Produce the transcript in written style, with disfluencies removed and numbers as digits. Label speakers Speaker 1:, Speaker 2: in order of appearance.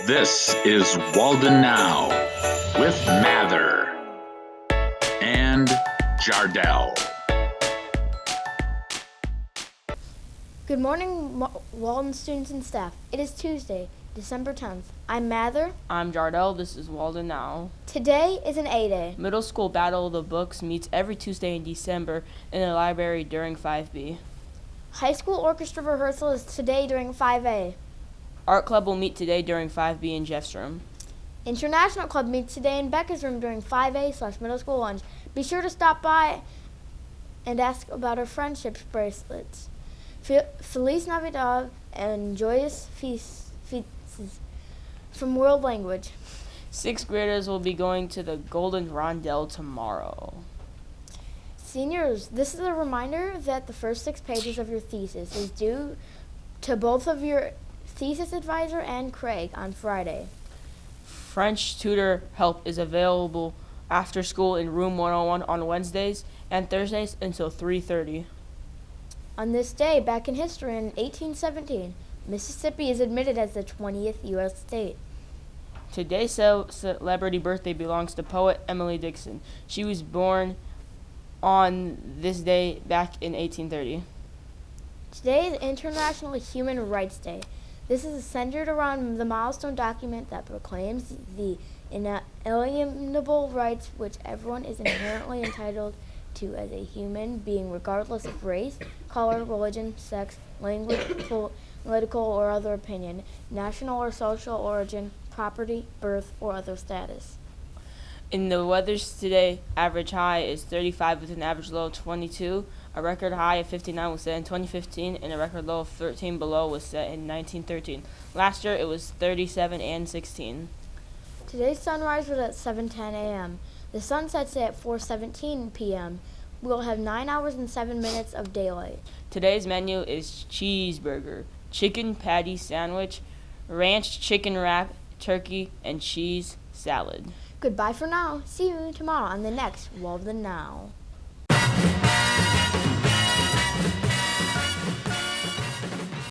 Speaker 1: This is Walden Now with Mather and Jardell.
Speaker 2: Good morning, Walden students and staff. It is Tuesday, December 10th. I'm Mather.
Speaker 3: I'm Jardell. This is Walden Now.
Speaker 2: Today is an A-Day.
Speaker 3: Middle School Battle of the Books meets every Tuesday in December in the library during 5B.
Speaker 2: High school orchestra rehearsal is today during 5A.
Speaker 3: Art Club will meet today during 5B in Jeff's room.
Speaker 2: International Club meets today in Becca's room during 5A/middle school lunch. Be sure to stop by and ask about our friendship bracelets. Feliz Navidad and joyous feasts from World Language.
Speaker 3: Sixth graders will be going to the Golden Rondelle tomorrow.
Speaker 2: Seniors, this is a reminder that the first 6 pages of your thesis is due to both of your thesis advisor and Craig on Friday.
Speaker 3: French tutor help is available after school in room 101 on Wednesdays and Thursdays until 3:30.
Speaker 2: On this day, back in history in 1817, Mississippi is admitted as the 20th U.S. state.
Speaker 3: Today's celebrity birthday belongs to poet Emily Dickinson. She was born on this day back in 1830.
Speaker 2: Today is International Human Rights Day. This is centered around the milestone document that proclaims the inalienable rights which everyone is inherently entitled to as a human being, regardless of race, color, religion, sex, language, political or other opinion, national or social origin, property, birth, or other status.
Speaker 3: In the weathers today, average high is 35 with an average low of 22. A record high of 59 was set in 2015, and a record low of 13 below was set in 1913. Last year, it was 37 and 16.
Speaker 2: Today's sunrise was at 7:10 a.m. The sun sets at 4:17 p.m. We will have 9 hours and 7 minutes of daylight.
Speaker 3: Today's menu is cheeseburger, chicken patty sandwich, ranch chicken wrap, turkey, and cheese salad.
Speaker 2: Goodbye for now. See you tomorrow on the next Walden Now.